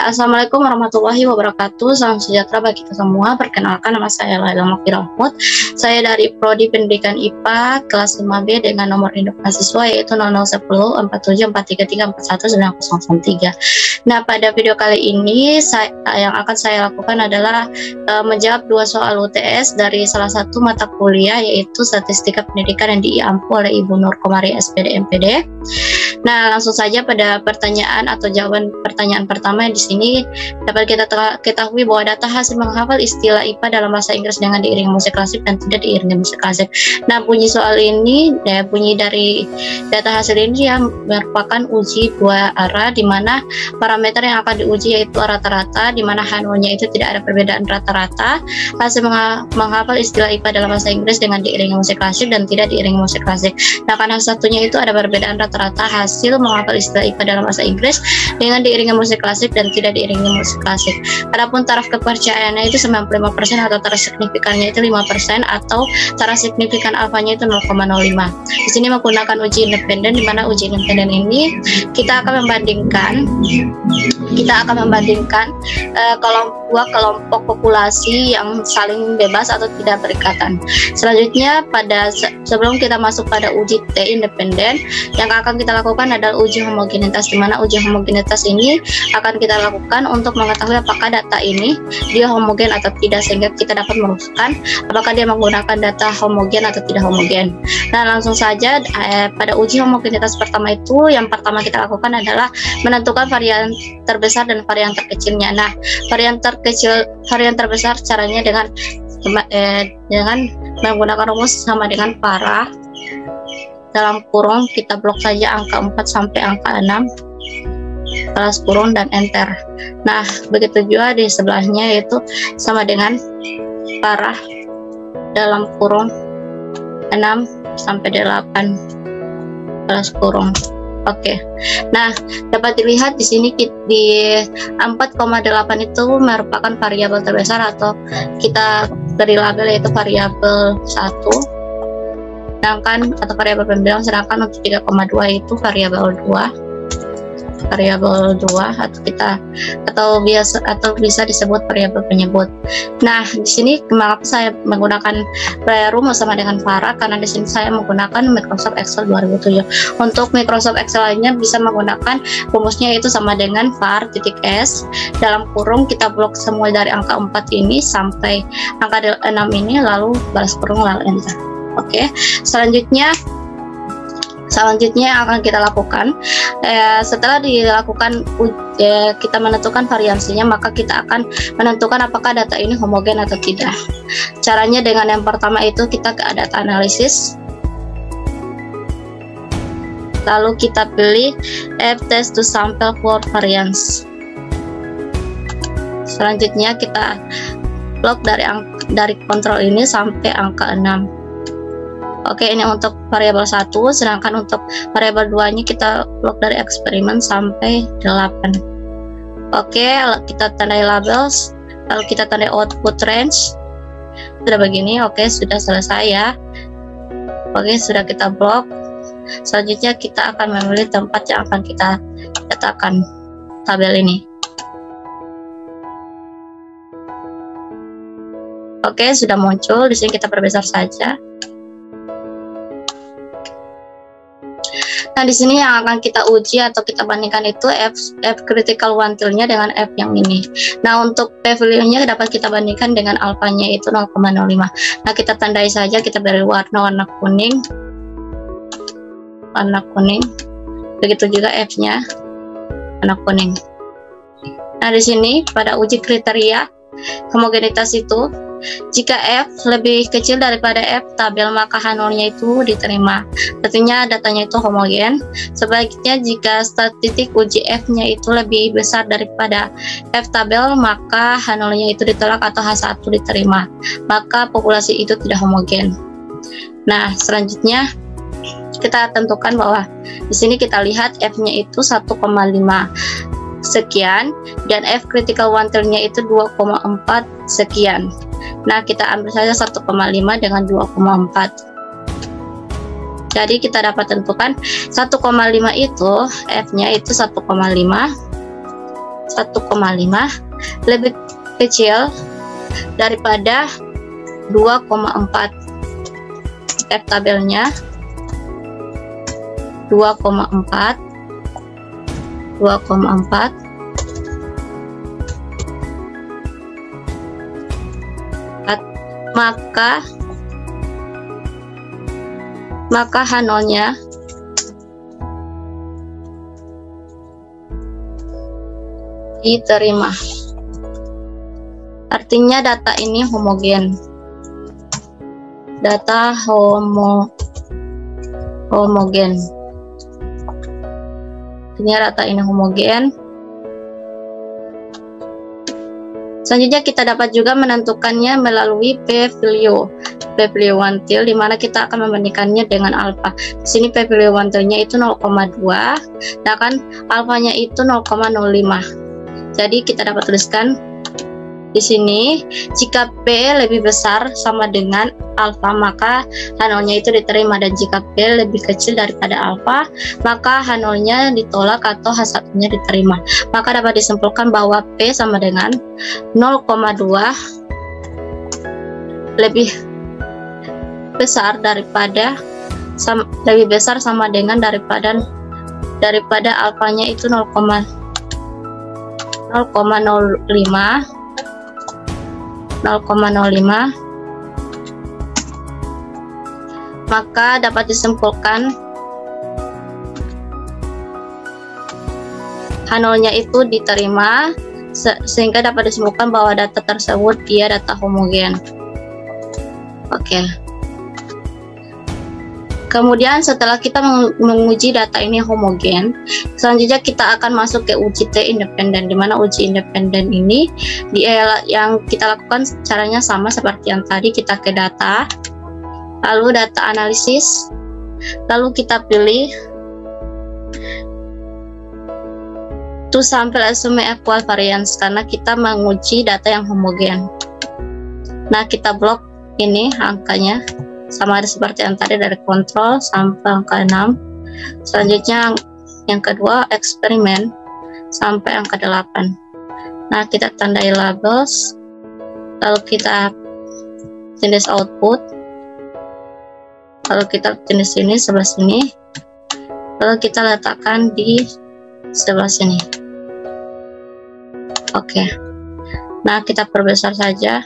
Assalamualaikum warahmatullahi wabarakatuh. Salam sejahtera bagi kita semua. Perkenalkan, nama saya Laila Mafira Mahmud. Saya dari Prodi Pendidikan IPA kelas 5B dengan nomor induk mahasiswa yaitu 0010 4743419003. Nah, pada video kali ini yang akan saya lakukan adalah menjawab 2 soal UTS dari salah satu mata kuliah yaitu Statistika Pendidikan yang diampu oleh Ibu Nur Komari SPD MPD. Nah, langsung saja pada pertanyaan atau jawaban pertanyaan pertama di sini dapat kita ketahui bahwa data hasil menghafal istilah IPA dalam bahasa Inggris dengan diiringi musik klasik dan tidak diiringi musik klasik. Nah, bunyi soal ini, bunyi dari data hasil ini yang merupakan uji 2 arah, di mana parameter yang akan diuji yaitu rata-rata, di mana H0-nya itu tidak ada perbedaan rata-rata. Hasil menghafal istilah IPA dalam bahasa Inggris dengan diiringi musik klasik dan tidak diiringi musik klasik. Nah, karena satunya itu ada perbedaan rata-rata hasil menghafal istilah IPA dalam bahasa Inggris dengan diiringi musik klasik dan tidak diiringi musik klasik. Adapun taraf kepercayaannya itu 95% atau taraf signifikannya itu 5% atau taraf signifikan alfanya itu 0,05. Di sini menggunakan uji independen, di mana uji independen ini kita akan membandingkan kelompok populasi yang saling bebas atau tidak berikatan. Selanjutnya sebelum kita masuk pada uji T independen, yang akan kita lakukan adalah uji homogenitas, di mana uji homogenitas ini akan kita lakukan untuk mengetahui apakah data ini dia homogen atau tidak, sehingga kita dapat merumuskan apakah dia menggunakan data homogen atau tidak homogen. Nah, langsung saja pada uji homogenitas pertama itu, yang pertama kita lakukan adalah menentukan varian terbesar dan varian terkecilnya. Nah, varian terbesar caranya dengan menggunakan rumus sama dengan para dalam kurung kita blok saja angka 4 sampai angka 6 balas kurung dan enter. Nah, begitu juga di sebelahnya yaitu sama dengan para dalam kurung 6 sampai 8 balas kurung. Oke. Nah, dapat dilihat di sini di 4,8 itu merupakan variabel terbesar atau kita beri label yaitu variabel 1. Sedangkan atau variabel pembilang, sedangkan untuk 3,2 itu variabel 2 atau bisa disebut variabel penyebut. Nah, di sini mengapa saya menggunakan rumus sama dengan VARA, karena di sini saya menggunakan Microsoft Excel 2007. Untuk Microsoft Excel lainnya bisa menggunakan rumusnya itu sama dengan var.s dalam kurung kita blok semua dari angka 4 ini sampai angka 6 ini, lalu balas kurung lalu enter. Oke. Selanjutnya yang akan kita lakukan setelah dilakukan kita menentukan variansinya, maka kita akan menentukan apakah data ini homogen atau tidak. Caranya dengan yang pertama itu kita ke data analisis, lalu kita pilih F-test to sample for variance. Selanjutnya kita blok dari kontrol ini sampai angka 6. Oke, ini untuk variabel 1, sedangkan untuk variabel 2-nya kita blok dari eksperimen sampai 8. Oke, kita tandai labels, lalu kita tandai output range. Sudah begini, oke, sudah selesai ya. Oke, sudah kita blok. Selanjutnya kita akan memilih tempat yang akan kita letakkan tabel ini. Oke, sudah muncul. Di sini kita perbesar saja. Nah, di sini yang akan kita uji atau kita bandingkan itu F critical quantile-nya dengan F yang ini. Nah, untuk p-value-nya dapat kita bandingkan dengan alfanya itu 0,05. Nah, kita tandai saja, kita beri warna kuning. Warna kuning. Begitu juga F-nya warna kuning. Nah, di sini pada uji kriteria homogenitas itu, jika F lebih kecil daripada F tabel, maka H0-nya itu diterima. Artinya datanya itu homogen. Sebaliknya, jika statistik uji F-nya itu lebih besar daripada F tabel, maka H0-nya itu ditolak atau H1 diterima. Maka populasi itu tidak homogen. Nah, selanjutnya kita tentukan bahwa di sini kita lihat F-nya itu 1,5 sekian dan F critical quantile-nya itu 2,4 sekian. Nah, kita ambil saja 1,5 dengan 2,4. Jadi kita dapat tentukan 1,5 itu F-nya itu 1,5 1,5 lebih kecil daripada 2,4. F tabelnya 2,4, maka H0-nya diterima. Artinya data ini homogen. Data homogen. Artinya data ini homogen. Selanjutnya kita dapat juga menentukannya melalui p-value quantile, di mana kita akan membandingkannya dengan alfa. Di sini p-value quantile-nya itu 0,2, sedangkan alfanya itu 0,05. Jadi kita dapat tuliskan di sini, jika P lebih besar sama dengan alfa, maka H0-nya itu diterima, dan jika P lebih kecil daripada alfa, maka H0-nya ditolak atau H1-nya diterima. Maka dapat disimpulkan bahwa P sama dengan 0,2 lebih besar sama dengan daripada alfanya itu 0,05, maka dapat disimpulkan H0-nya itu diterima, sehingga dapat disimpulkan bahwa data tersebut dia data homogen. Oke. Kemudian setelah kita menguji data ini homogen, selanjutnya kita akan masuk ke uji T independen, di mana uji independen ini yang kita lakukan caranya sama seperti yang tadi. Kita ke data, lalu data analisis, lalu kita pilih to sample assume equal variance, karena kita menguji data yang homogen. Nah, kita blok ini angkanya sama seperti yang tadi, dari kontrol sampai angka 6. Selanjutnya yang kedua eksperimen sampai angka 8. Nah, kita tandai labels, lalu kita jenis output, lalu kita jenis ini sebelah sini, lalu kita letakkan di sebelah sini. Oke. Nah, kita perbesar saja.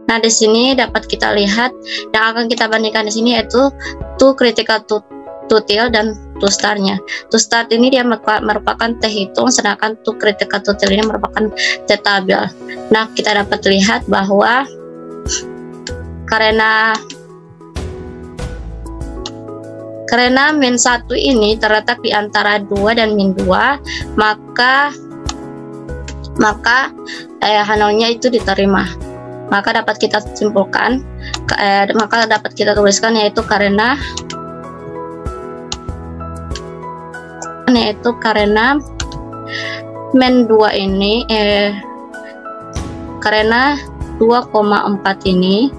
Nah, di sini dapat kita lihat yang akan kita bandingkan di sini yaitu to critical to till dan to start-nya. To start ini dia merupakan T hitung, sedangkan to critical to till ini merupakan T tabel. Nah, kita dapat lihat bahwa karena min 1 ini terletak di antara 2 dan min 2, maka H0-nya itu diterima. Maka dapat kita simpulkan, maka dapat kita tuliskan yaitu karena min 2 ini karena 2,4 ini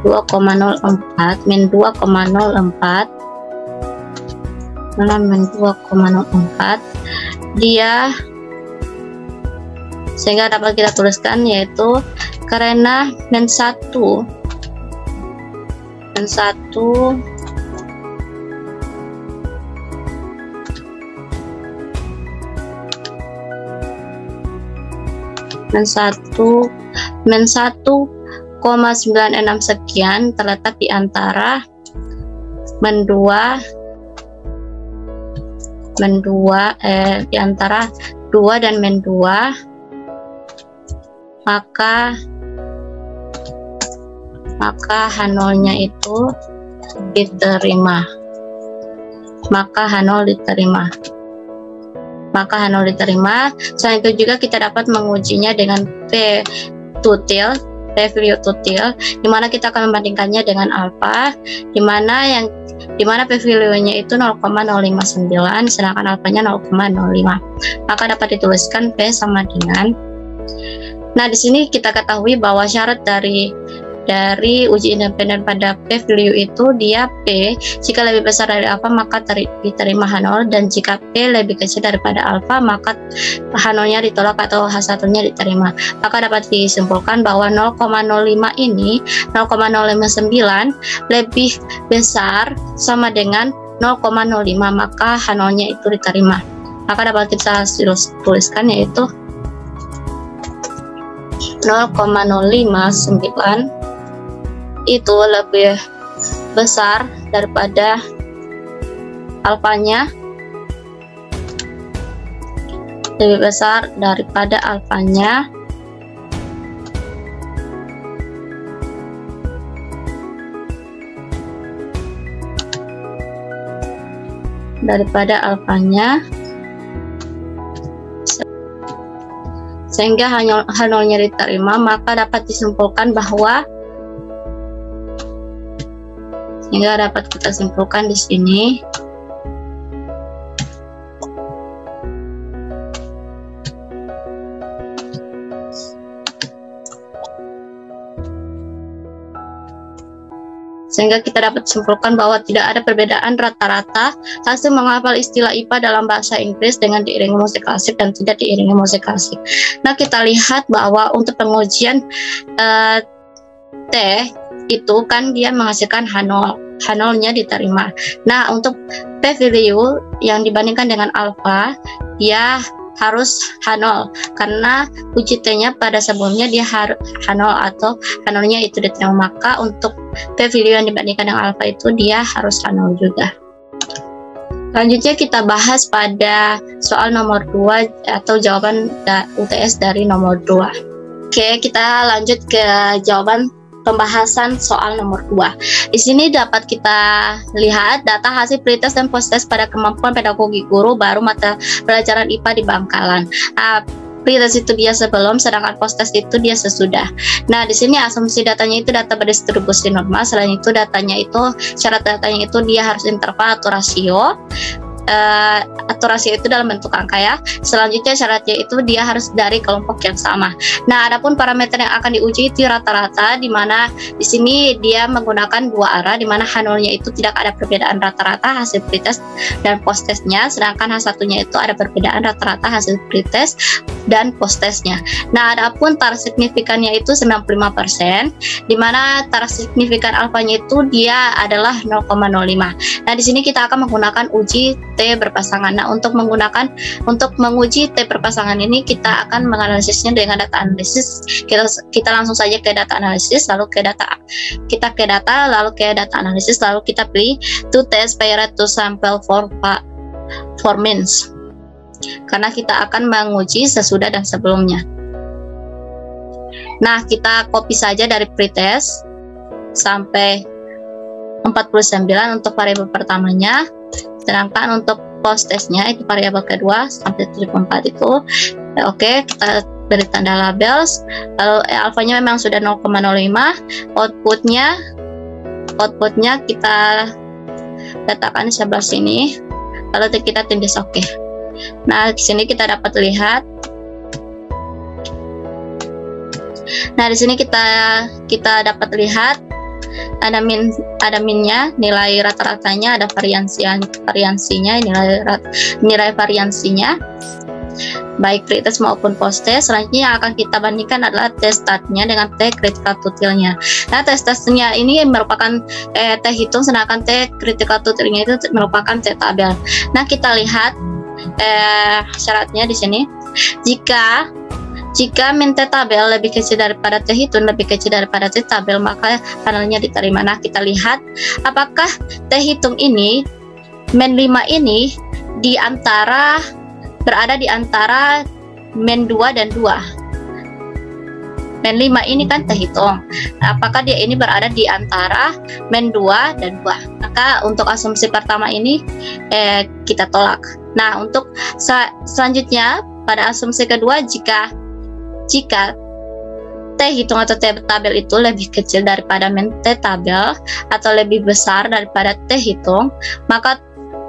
2,04 min 2,04 dia, sehingga dapat kita tuliskan yaitu karena min 1 1,96 sekian terletak di antara min 2 di antara 2 dan min 2, maka H0-nya itu diterima. Maka H0 diterima. Selain itu juga kita dapat mengujinya dengan p-value to till, di mana kita akan membandingkannya dengan alpha, di mana p-value-nya itu 0,059, sedangkan alfanya 0,05. Maka dapat dituliskan P sama dengan. Nah, di sini kita ketahui bahwa syarat dari dari uji independen pada P value itu dia P jika lebih besar dari alfa maka diterima H0, dan jika P lebih kecil daripada alfa maka H0-nya ditolak atau H1-nya diterima. Maka dapat disimpulkan bahwa 0,05 ini 0,059 lebih besar sama dengan 0,05 maka H0-nya itu diterima. Maka dapat kita tuliskan yaitu 0,059 itu lebih besar daripada alfanya, sehingga H0-nya diterima. Maka dapat disimpulkan bahwa kita simpulkan di sini bahwa tidak ada perbedaan rata-rata hasil menghafal istilah IPA dalam bahasa Inggris dengan diiringi musik klasik dan tidak diiringi musik klasik. Nah, kita lihat bahwa untuk pengujian T itu kan dia menghasilkan H0-nya diterima. Nah, untuk P value yang dibandingkan dengan alfa dia harus H0 karena uji T-nya pada sebelumnya dia harus H0 atau H0-nya itu diterima. Maka untuk P value yang dibandingkan dengan alfa itu dia harus H0 juga. Selanjutnya kita bahas pada soal nomor 2 atau jawaban UTS dari nomor 2. Oke, kita lanjut ke jawaban pembahasan soal nomor 2. Di sini dapat kita lihat data hasil pretest dan posttest pada kemampuan pedagogi guru baru mata pelajaran IPA di Bangkalan. Pretest itu dia sebelum, sedangkan posttest itu dia sesudah. Nah, di sini asumsi datanya itu data berdistribusi normal. Selain itu syarat datanya itu dia harus interval atau rasio. Atau rasio itu dalam bentuk angka ya. Selanjutnya syaratnya itu dia harus dari kelompok yang sama. Nah, adapun parameter yang akan diuji itu rata-rata, di mana di sini dia menggunakan dua arah, di mana H0-nya itu tidak ada perbedaan rata-rata hasil pretest dan posttestnya, sedangkan H1-nya itu ada perbedaan rata-rata hasil pretest dan posttestnya. Nah, adapun tar signifikannya itu 95%, di mana tar signifikan alfanya itu dia adalah 0,05. Nah, di sini kita akan menggunakan uji T berpasangan. Nah, untuk menguji T berpasangan ini kita akan menganalisisnya dengan data analisis. Kita langsung saja ke data analisis, lalu ke data analisis, lalu kita pilih to test paired to sample for means. Karena kita akan menguji sesudah dan sebelumnya. Nah, kita copy saja dari pretest sampai 49 untuk variabel pertamanya. Sedangkan untuk posttestnya itu variabel kedua sampai 74 itu. Oke, kita beri tanda labels. Lalu alfanya memang sudah 0,05. Outputnya kita letakkan di sebelah sini. Lalu kita tindih oke. Nah, di sini kita dapat lihat. Nah, di sini kita dapat lihat ada minnya, nilai rata-ratanya, ada variansinya, nilai variansinya baik pretest maupun posttest. Selanjutnya yang akan kita bandingkan adalah T startnya dengan T critical totalnya. Nah, T startnya ini merupakan T hitung, sedangkan T critical totalnya itu merupakan T tabel. Nah, kita lihat syaratnya di sini. Jika min T tabel lebih kecil daripada T hitung lebih kecil daripada T tabel, maka panelnya diterima. Nah, kita lihat apakah T hitung ini min 5 ini berada di antara min 2 dan 2. Min 5 ini kan T hitung. Apakah dia ini berada di antara min 2 dan 2? Maka untuk asumsi pertama ini kita tolak. Nah, untuk selanjutnya pada asumsi kedua, jika T hitung atau T tabel itu lebih kecil daripada min T tabel atau lebih besar daripada T hitung, maka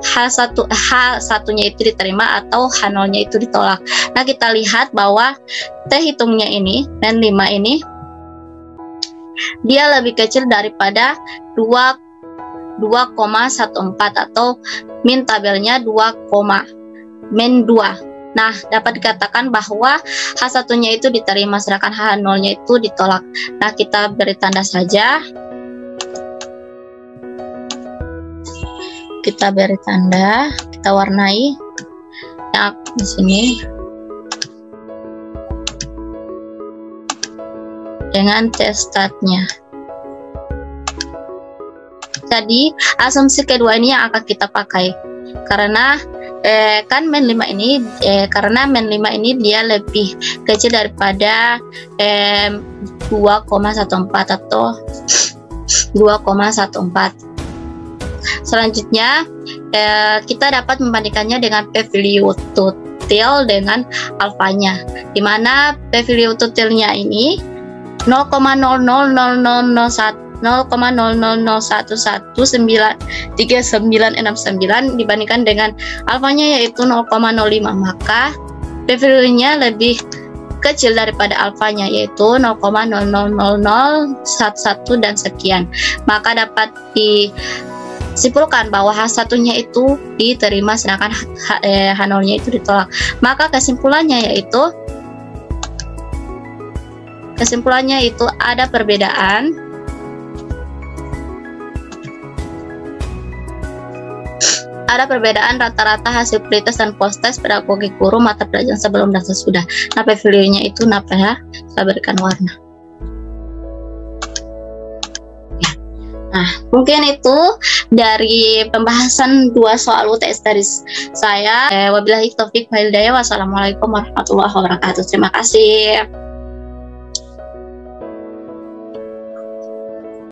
H1-nya itu diterima atau H0-nya itu ditolak. Nah, kita lihat bahwa T hitungnya ini, min 5 ini dia lebih kecil daripada 2,14 atau min tabelnya 2,-2. Nah, dapat dikatakan bahwa H1-nya itu diterima sedangkan H0-nya itu ditolak. Nah, kita beri tanda saja. Kita beri tanda, kita warnai. Nah, di sini dengan test startnya. Jadi asumsi kedua ini yang akan kita pakai karena kan men 5 ini karena men 5 ini dia lebih kecil daripada 2,14 atau 2,14. Selanjutnya kita dapat membandingkannya dengan p-value total dengan alfanya, di mana p-value totalnya ini 0,000111393969 dibandingkan dengan alfanya yaitu 0,05, maka p-value-nya lebih kecil daripada alfanya yaitu 0,000011 dan sekian. Maka dapat disimpulkan bahwa H1-nya itu diterima sedangkan H0-nya itu ditolak. Maka kesimpulannya itu ada perbedaan rata-rata hasil pretest dan post-test pedagogi guru mata pelajaran sebelum dan sesudah. Nah, p-value-nya itu saya berikan warna. Nah, mungkin itu dari pembahasan 2 soal UTS dari saya. Wabillahi taufik wal hidayah. Wassalamualaikum warahmatullahi wabarakatuh. Terima kasih.